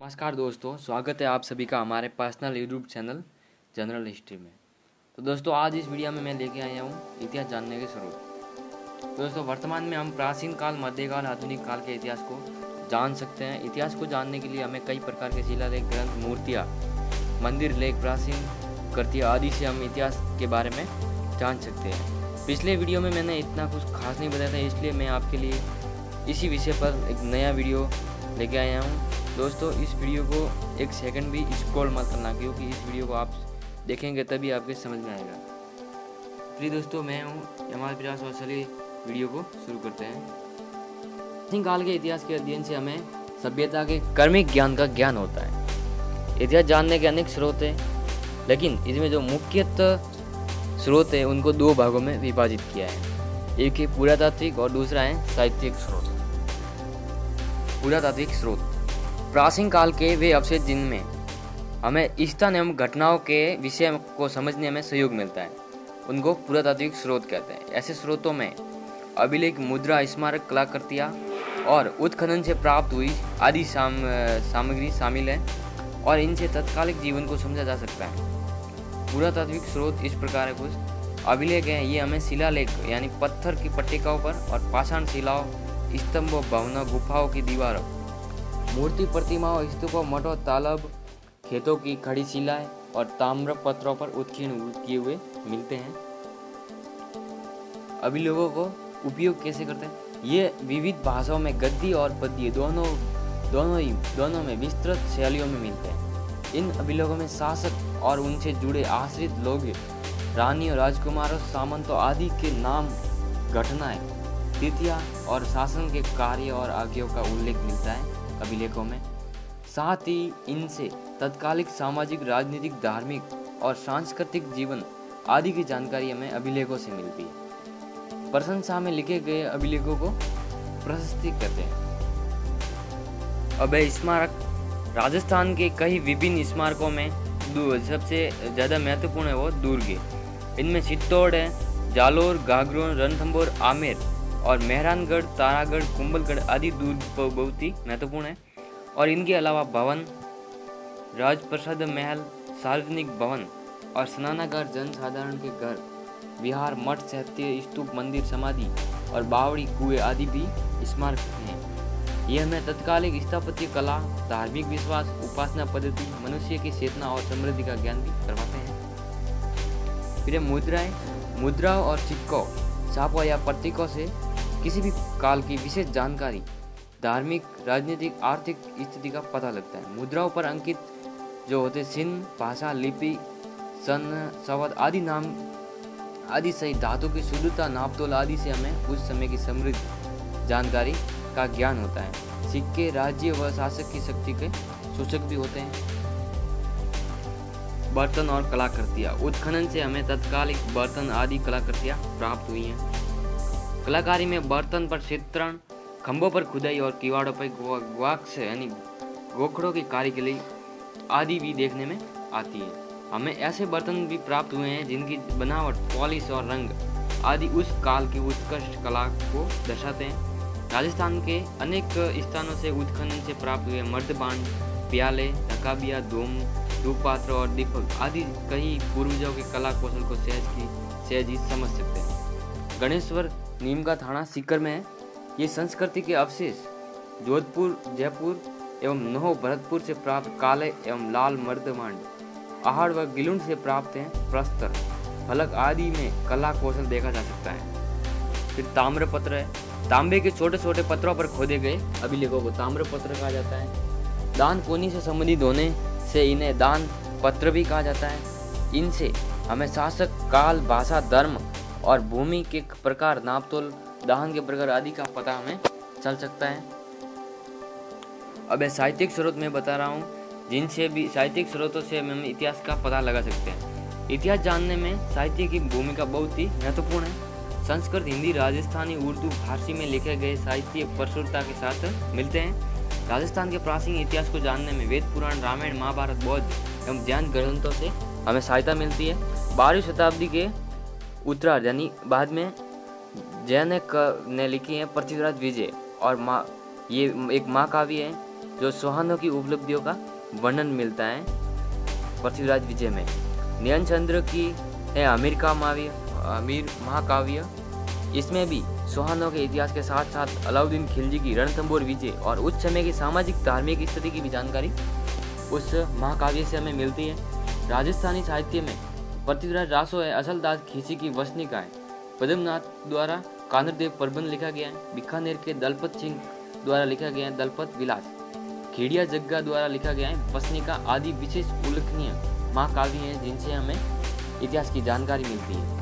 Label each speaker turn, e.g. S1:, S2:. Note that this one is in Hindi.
S1: नमस्कार दोस्तों, स्वागत है आप सभी का हमारे personal YouTube channel general history में। तो दोस्तों, आज इस वीडियो में मैं लेके आया हूँ इतिहास जानने के स्रोत। दोस्तों, वर्तमान में हम प्राचीन काल, मध्यकाल, आधुनिक काल के इतिहास को जान सकते हैं। इतिहास को जानने के लिए हमें कई प्रकार के शिलालेख, ग्रंथ, मूर्तियाँ, मंदिर लेख, प्राचीन कृतियाँ आदि से हम इतिहास के बारे में जान सकते हैं। पिछले वीडियो में मैंने इतना कुछ खास नहीं बताया था, इसलिए मैं आपके लिए इसी विषय पर एक नया वीडियो लेके आया हूँ। दोस्तों, इस वीडियो को एक सेकंड भी स्क्रॉल मत करना, क्योंकि इस वीडियो को आप देखेंगे तभी आपके समझ में आएगा। प्रिय दोस्तों, मैं हूँ हमारे प्रयास और चलिए वीडियो को शुरू करते हैं। प्राचीन काल के इतिहास के अध्ययन से हमें सभ्यता के कर्मिक ज्ञान का ज्ञान होता है। इतिहास जानने के अनेक स्रोत हैं, लेकिन इसमें जो मुख्यतः स्रोत है उनको दो भागों में विभाजित किया है। एक है पुरातात्विक और दूसरा है साहित्यिक स्रोत। पुरातात्विक स्रोत प्राचीन काल के वे अवशेष जिनमें हमें स्थान एवं घटनाओं के विषय को समझने में सहयोग मिलता है, उनको पुरातात्विक स्रोत कहते हैं। ऐसे स्रोतों में अभिलेख, मुद्रा, स्मारक, कलाकृतियाँ और उत्खनन से प्राप्त हुई आदि सामग्री शामिल है और इनसे तत्कालिक जीवन को समझा जा सकता है। पुरातात्विक स्रोत इस प्रकार है कुछ अभिलेख हैं, ये हमें शिलालेख यानी पत्थर की पट्टिकाओं पर और पाषाण शिलाओं, स्तंभों, भवनों, गुफाओं की दीवारों, मूर्ति, प्रतिमाओं, स्तूपों, मठों, तालाब, खेतों की खड़ी शिलाएं और ताम्र पत्रों पर उत्कीर्ण किए हुए मिलते हैं। अभिलेखों को उपयोग कैसे करते हैं? ये विविध भाषाओं में गद्य और पद्य दोनों में विस्तृत शैलियों में मिलते हैं। इन अभिलेखों में शासक और उनसे जुड़े आश्रित लोग, रानियों, राजकुमारों, सामंतों आदि के नाम, घटनाएं, तिथियां और शासन के कार्य और आज्ञाओं का उल्लेख मिलता है अभिलेखों में। साथ ही इनसे तत्कालिक सामाजिक, राजनीतिक, धार्मिक और सांस्कृतिक जीवन आदि की जानकारी हमें अभिलेखों से मिलती है। प्रशंसा में लिखे गए अभिलेखों को प्रशस्ति कहते हैं। अब स्मारक राजस्थान के कई विभिन्न स्मारकों में सबसे ज़्यादा महत्वपूर्ण है वो दुर्ग है। इनमें चित्तौड़ है, जालोर, गागरों, रणथंभौर, आमेर और मेहरानगढ़, तारागढ़, कुंभलगढ़ आदि दुर्ग बहुत ही महत्वपूर्ण है। और इनके अलावा भवन, राजप्रसाद महल, सार्वजनिक भवन और स्नानागार, जनसाधारण के घर, विहार, मठ, साहित्य, स्तूप, मंदिर, समाधि और बावड़ी, कुएं आदि भी स्मारक हैं। ये हमें तत्कालिक स्थापत्य कला, धार्मिक विश्वास, उपासना पद्धति, मनुष्य की चेतना और समृद्धि का ज्ञान भी करवाते हैं। फिर मुद्राओं और सिक्कों, छापों या प्रतीकों से किसी भी काल की विशेष जानकारी, धार्मिक, राजनीतिक, आर्थिक स्थिति का पता लगता है। मुद्राओं पर अंकित जो होते चिन्ह, भाषा, लिपि, सन, शब्द आदि नाम आदि सहित धातु की शुद्धता, नापतोल आदि से हमें उस समय की समृद्ध जानकारी का ज्ञान होता है। सिक्के राज्य व शासक की शक्ति के सूचक भी होते हैं। बर्तन और कलाकृतियाँ, उत्खनन से हमें तत्कालिक बर्तन आदि कलाकृतियाँ प्राप्त हुई हैं। कलाकारी में बर्तन पर चित्रण, खंभों पर खुदाई और किवाड़ों पर ग्वाक्स यानी गोखड़ों की कारीगरी आदि भी देखने में आती है। हमें ऐसे बर्तन भी प्राप्त हुए हैं जिनकी बनावट, पॉलिश और रंग आदि उस काल की उत्कृष्ट कला को दर्शाते हैं। राजस्थान के अनेक स्थानों से उत्खनन से प्राप्त हुए मर्दबांड, प्याले, रकाबिया, धूप पात्र और दीपक आदि कई पूर्वजों के कला कौशल को सहज ही समझ सकते हैं। गणेश्वर नीमका थाना सीकर में है। ये संस्कृति के अवशेष जोधपुर, जयपुर एवं नौ भरतपुर से प्राप्त काले एवं लाल मर्दबांड, आहड़ व गिलुंड से प्राप्त हैं। प्रस्तर, फलक आदि में कला कौशल देखा जा सकता है। फिर ताम्रपत्र है। तांबे के छोटे छोटे पत्रों पर खोदे गए अभिलेखों को ताम्रपत्र कहा जाता है। दान पुण्य से संबंधित होने से इन्हें दान पत्र भी कहा जाता है। इनसे हमें शासक, काल, भाषा, धर्म और भूमि के प्रकार, नापतोल, दाहन के प्रकार आदि का पता हमें चल सकता है। अब साहित्यिक स्रोत में बता रहा हूँ, जिनसे भी साहित्यिक स्रोतों से हम इतिहास का पता लगा सकते हैं। इतिहास जानने में साहित्य की भूमिका बहुत ही महत्वपूर्ण है। संस्कृत, हिंदी, राजस्थानी, उर्दू, फारसी में लिखे गए साहित्य प्रचुरता के साथ मिलते हैं। राजस्थान के प्राचीन इतिहास को जानने में वेद, पुराण, रामायण, महाभारत, बौद्ध एवं जैन ग्रंथों से हमें सहायता मिलती है। 12वीं शताब्दी के उत्तरार्ध यानी बाद में जैन ने लिखी है पृथ्वीराज विजय और ये एक महाकाव्य है। जो सुहानों की उपलब्धियों का वर्णन मिलता है पृथ्वीराज विजय में। नयनचंद्र की है आमिर महाकाव्य, इसमें भी सुहानों के इतिहास के साथ साथ अलाउद्दीन खिलजी की रणथंबोर विजय और उस समय की सामाजिक धार्मिक स्थिति की भी जानकारी उस महाकाव्य से हमें मिलती है। राजस्थानी साहित्य में पृथ्वीराज रासो है असलदास खींची की वसनिका है। पद्मनाथ द्वारा कानरदेव प्रबंध लिखा गया है। बीकानेर के दलपत सिंह द्वारा लिखा गया है दलपत विलास। खेड़िया जग्गा द्वारा लिखा गया है वसनिका आदि विशेष उल्लेखनीय महाकाव्य हैं जिनसे हमें इतिहास की जानकारी मिलती है।